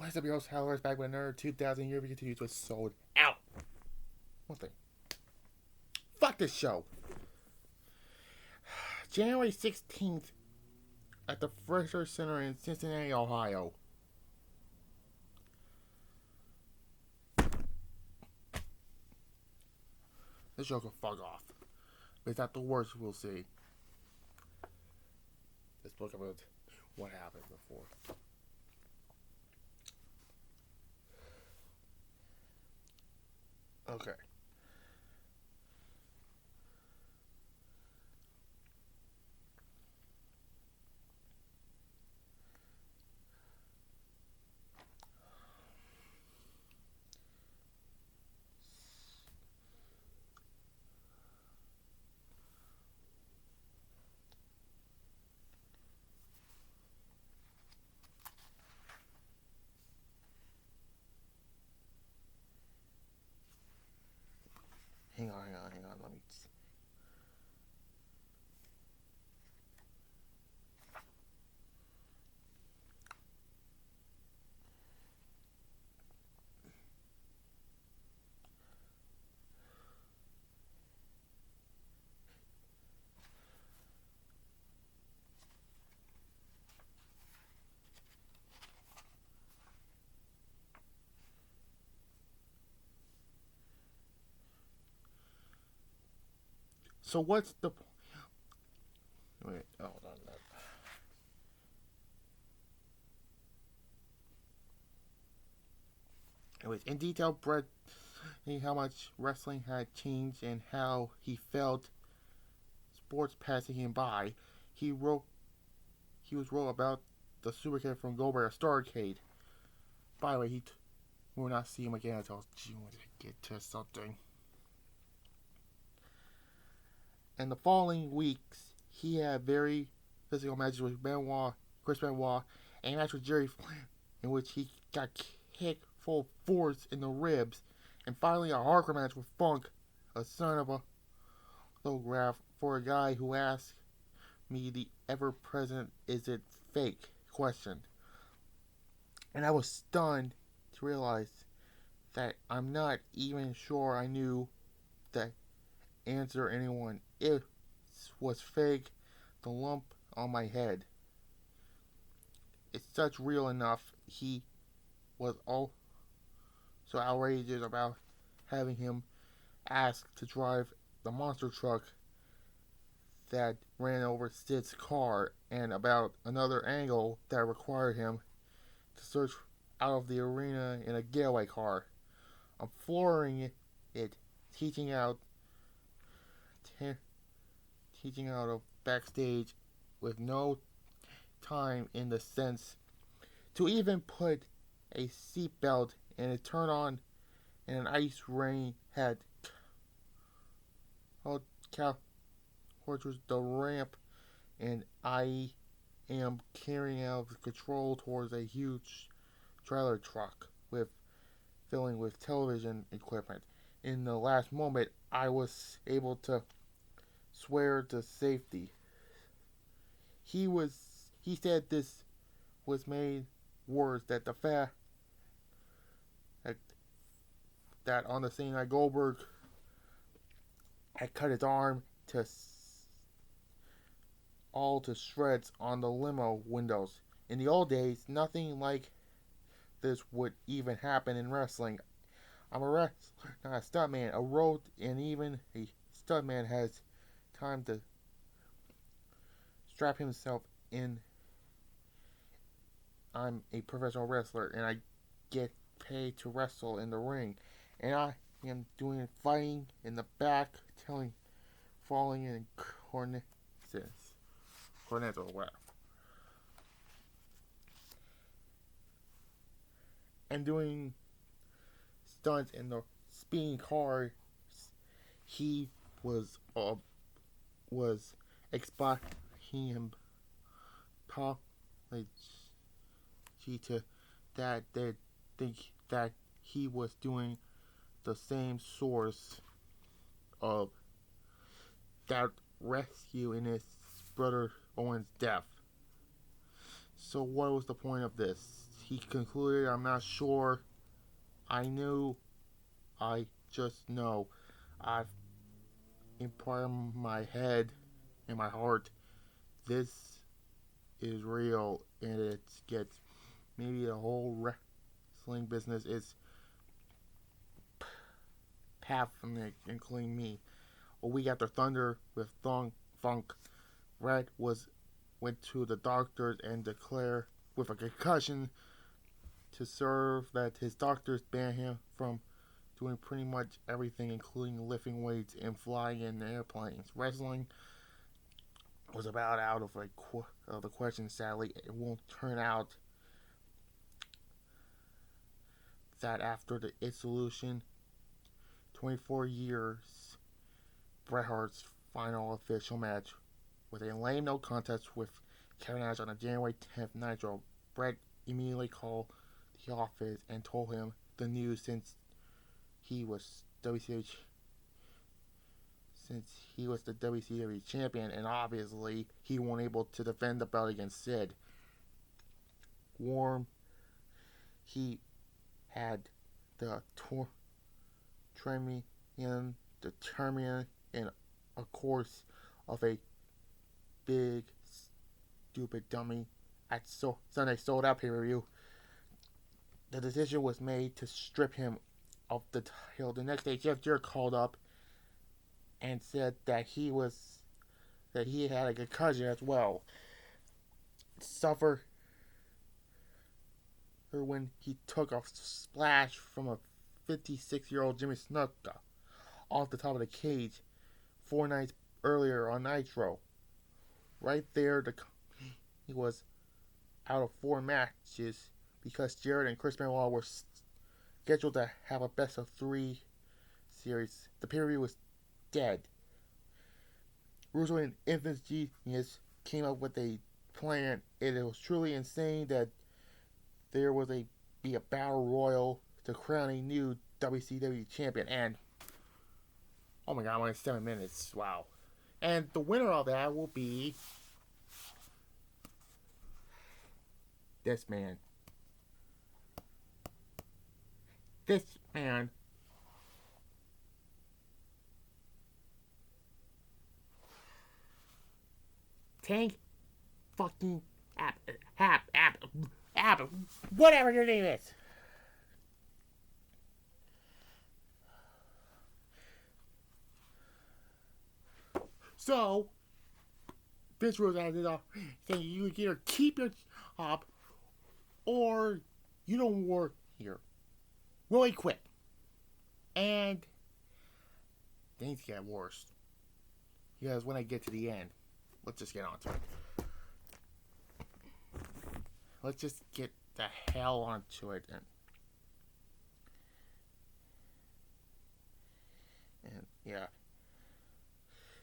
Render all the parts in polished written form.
What's up, your host, Howlers, back with another 2,000 year continues with Sold Out. One thing. Fuck this show. January 16th at the Fresher Center in Cincinnati, Ohio. This show can fuck off. But it's not the worst we'll see. Let's look about what happened before. Okay. Hang on. Let me. So what's the? Wait, hold on. Anyways, in detail, Brett, how much wrestling had changed and how he felt sports passing him by. He was wrote about the super kid from Goldberg Starcade. By the way, we will not see him again until June to get to something. And the following weeks, he had very physical matches with Chris Benoit, and a match with Jerry Flynn, in which he got kicked full force in the ribs, and finally a hardcore match with Funk, a son of a photograph, for a guy who asked me the ever-present "is it fake?" question. And I was stunned to realize that I'm not even sure I knew the answer anyone. It was fake, the lump on my head. It's such real enough. He was all so outrageous about having him asked to drive the monster truck that ran over Sid's car, and about another angle that required him to search out of the arena in a getaway car. I'm flooring it, teaching out of backstage with no time in the sense to even put a seatbelt, and it turned on, and an ice rain had torches the ramp, and I am carrying out of control towards a huge trailer truck filling with television equipment. In the last moment, I was able to swear to safety. He said this was made worse, that the fact that on the scene at Goldberg had cut his arm all to shreds on the limo windows. In the old days, nothing like this would even happen in wrestling. I'm a wrestler, not a stuntman. A road, and even a stuntman has time to strap himself in. I'm a professional wrestler, and I get paid to wrestle in the ring, and I am doing fighting in the back, falling in cornets or whatever, and doing stunts in the speeding car. He was expecting him apology to that they think that he was doing the same source of that rescue in his brother Owen's death. So what was the point of this? he concluded, I'm not sure. I knew. I just know. I've in part of my head and my heart, this is real, and it gets maybe the whole wrestling business is pathing, including me. A week after Thunder with Funk, Red went to the doctors and declared with a concussion to serve that his doctors banned him from doing pretty much everything, including lifting weights and flying in airplanes. Wrestling was about out of the question. Sadly, it won't turn out that after its solution, 24 years, Bret Hart's final official match with a lame no contest with Kevin Nash on a January 10th Nitro. Bret immediately called the office and told him the news since he was the WCW champion, and obviously he wasn't able to defend the belt against Sid. He had the determined in a course of a big stupid dummy at Sunday Souled Out pay-per-view. The decision was made to strip him of the title. The next day, Jeff Jarrett called up and said that he had a concussion as well. Suffered when he took a splash from a 56-year-old Jimmy Snuka off the top of the cage 4 nights earlier on Nitro. Right there, he was out of 4 matches because Jarrett and Chris Benoit were scheduled to have a best of 3 series. The pay-per-view was dead. Russo and Infamous Genius came up with a plan, and it was truly insane that there was be a battle royal to crown a new WCW champion, and oh my god, only 7 minutes, wow. And the winner of that will be this man. This man. Tank fucking app, whatever your name is. So, this was as it off saying you either keep your job or you don't work here. Really quick. And things get worse. Because when I get to the end, let's just get on to it. Let's just get the hell onto it. And yeah.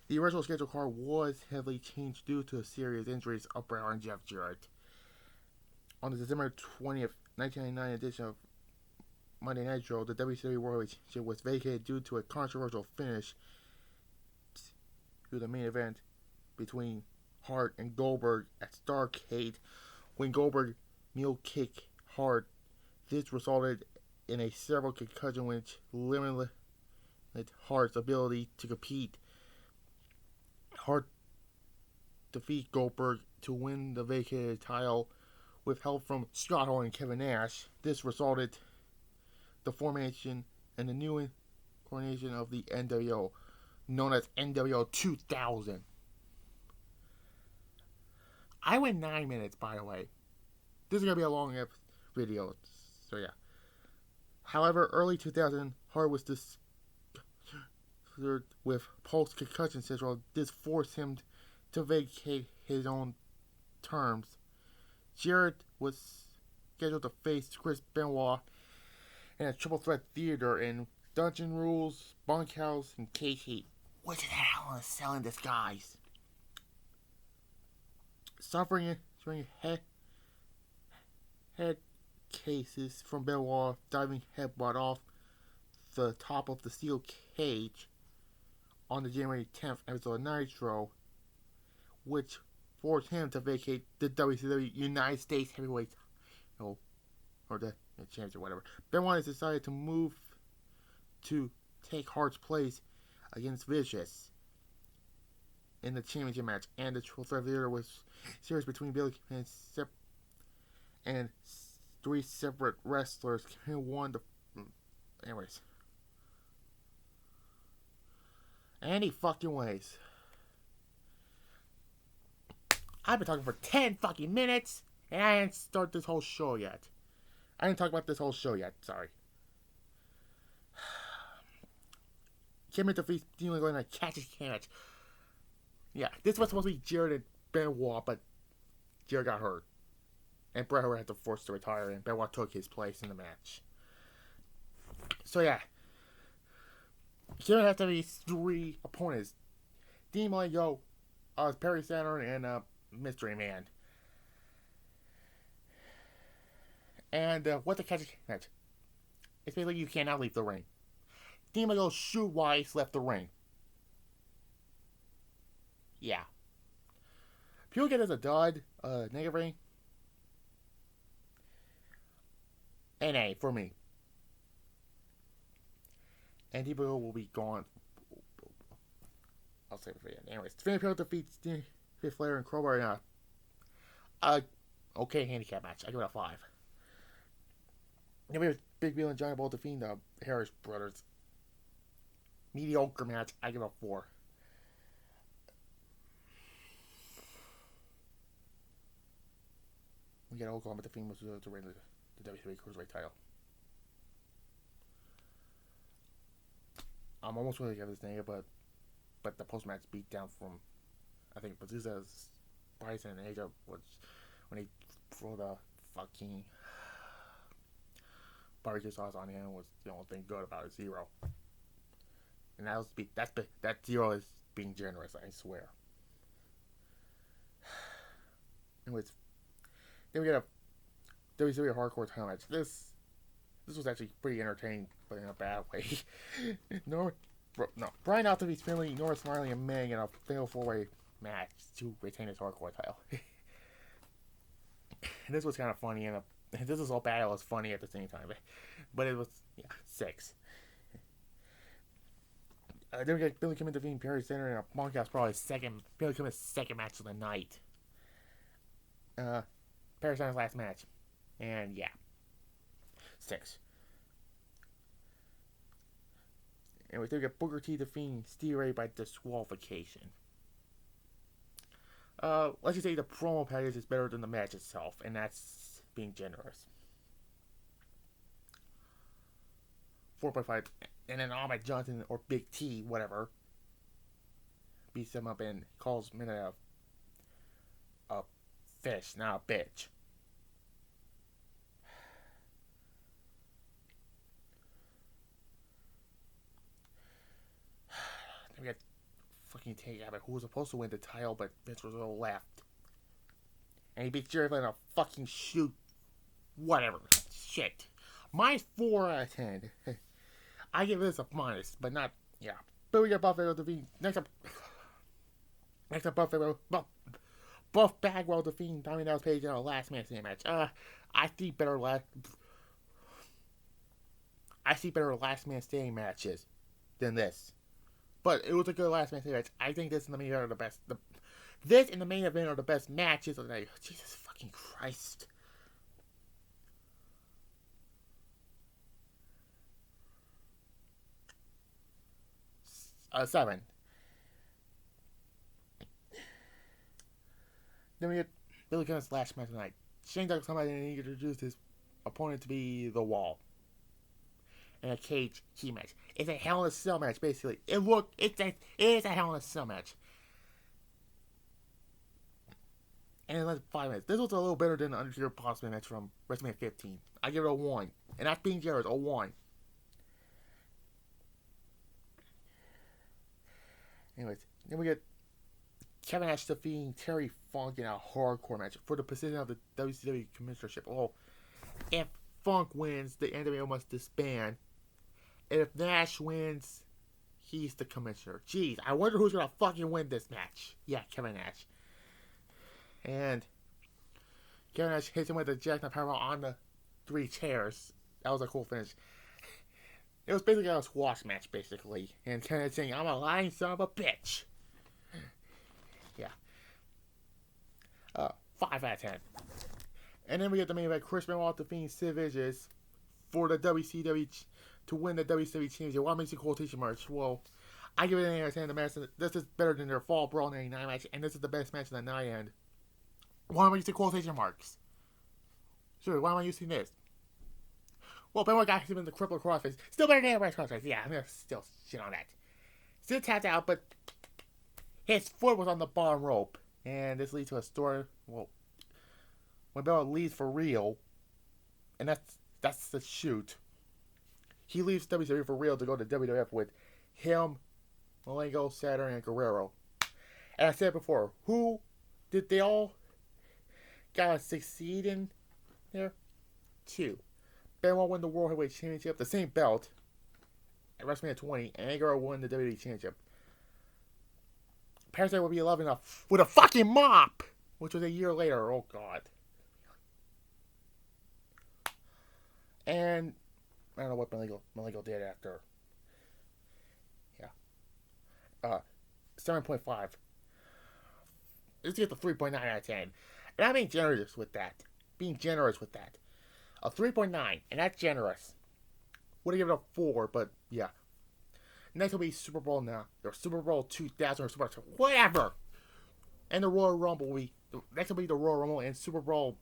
The original schedule card was heavily changed due to serious injuries of Bret Hart and Jeff Jarrett. On the December 20th, 1999 edition of Monday Nitro, the WCW World Championship was vacated due to a controversial finish to the main event between Hart and Goldberg at Starrcade. When Goldberg mule kicked Hart, this resulted in a several concussion which limited Hart's ability to compete. Hart defeat Goldberg to win the vacated title with help from Scott Hall and Kevin Nash. This resulted the formation and the new incarnation of the NWO, known as NWO 2000. I went 9 minutes, by the way. This is going to be a long video, so yeah. However, early 2000, Hart was with post-concussion syndrome. This forced him to vacate his own terms. Jarrett was scheduled to face Chris Benoit in a triple threat theater in Dungeon Rules, Bunkhouse, and Cage Heat. Which is the hell is selling this, guys? Suffering head cases from Benoit diving headbutt off the top of the steel cage on the January 10th episode of Nitro, which forced him to vacate the WCW United States Heavyweight title or the championship, whatever. Benoit has decided to move to take Hart's place against Vicious in the championship match, and the triple threat leader was series between Billy and three separate wrestlers won the. Anyways, any fucking ways. I've been talking for 10 fucking minutes, and I didn't start this whole show yet. I didn't talk about this whole show yet, sorry. Kevin defeats Dean Lego in a catches match. Yeah, this was supposed to be Jared and Benoit, but Jared got hurt. And Bret Hart had to force to retire, and Benoit took his place in the match. So yeah. Kevin has to be three opponents. Dean Malenko, Parry, Saturn, and Mystery Man. And what's a catch match? It's basically you cannot leave the ring. Dean Malenko shoot Weiss left the ring. Yeah. People get as a dud, negative ring. NA for me. And Dean Malenko will be gone. I'll save it for you. Anyways, Finn Balor defeats Flair and Crowbar in a okay handicap match. I give it a 5. Then we have Big Bill and Johnny Bolt defeating the Harris brothers. Mediocre match. I give it a 4. We get Oklahoma defeating to win the WWE Cruiserweight title. I'm almost going to get this name, but the post-match beatdown from, I think, Bazuza's Bryson and Asia was when he threw the fucking barbecue sauce on him was the only thing good about it. 0. And that 0 is being generous, I swear. Anyways, then we get a WCW Hardcore title match. This was actually pretty entertaining, but in a bad way. Brian Alton beats Finley, Norris Smiley, and Meg in a fatal 4-way match to retain his Hardcore title. And this was kind of funny, and this was all bad. It was funny at the same time, but it was 6. Then we got Billy Kidman defeating Perry Center in a Monkhouse probably Billy Kidman's second match of the night. Perry Center's last match, and yeah, 6. And we still get Booker T defeating Stevie Ray by disqualification. Let's just say the promo package is better than the match itself, and that's being generous. 4.5, and then Ahmed Johnson or Big T, whatever, beats him up and calls Minute a fish, not a bitch. Then we got fucking Tay Abbott, who was supposed to win the title, but Vince Russo left. And he beats Jerry Lynn in a fucking shoot. Whatever. Shit. My 4 out of 10. I give this a minus, but not, yeah. But we got Buffalo defeating, next up Buffalo, Buff Bagwell defeating Tommy Dallas Page in our last man standing match. I see better last man standing matches than this. But it was a good last man standing match. I think this and the main event are the best. This and the main event are the best matches of the night. Jesus fucking Christ. 7. Then we get Billy Gunn's last match tonight. Shane Douglas come out and he introduced his opponent to be The Wall. In a cage key match. It's a Hell in a Cell match, basically. It is a Hell in a Cell match. And it lasted 5 minutes. This was a little better than the Undertaker Possible match from WrestleMania 15. I give it a 1. And that's being generous, a 1. Anyways, then we get Kevin Nash defeating Terry Funk in a hardcore match for the position of the WCW Commissionership. Well, if Funk wins, the NWO must disband. And if Nash wins, he's the commissioner. Jeez, I wonder who's gonna fucking win this match. Yeah, Kevin Nash. And Kevin Nash hits him with a jackknife powerbomb on the 3 chairs. That was a cool finish. It was basically a squash match, basically. And kind of saying, I'm a lying son of a bitch. Yeah. 5 out of 10. And then we get the main event, Chris Benoit defeating Sid Vicious for the WCW to win the WCW Championship. What makes it quotation marks? Well, I give it an 8 out of 10. The match, this is better than their Fall Brawl 99 match, and this is the best match of the night. And why am I using quotation marks? Sure, why am I using this? Well, Benoit got him in the crippler crossface. Still better than everybody's crossface. Yeah, I'm gonna still shit on that. Sid tapped out, but his foot was on the bottom rope. And this leads to a story, well, when Benoit leaves for real, and that's the shoot. He leaves WWE for real to go to WWF with him, Malenko, Saturn, and Guerrero. And I said before, who did they all gotta succeed in there? 2. Benoit won the World Heavyweight Championship, the same belt, at WrestleMania 20, and Guerrero won the WWE Championship. Parasite will be 11 with a fucking mop, which was a year later. Oh god. And I don't know what Malenko did after. Yeah. 7.5. Let's get the 3.9 out of 10. And I'm being generous with that. A 3.9, and that's generous. Would have given it a 4, but yeah. Next will be Super Bowl now. Or Super Bowl 2000 or Super Bowl, whatever. And the Royal Rumble next will be the Royal Rumble and Super Bowl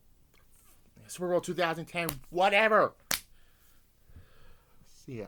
2010, whatever. See ya.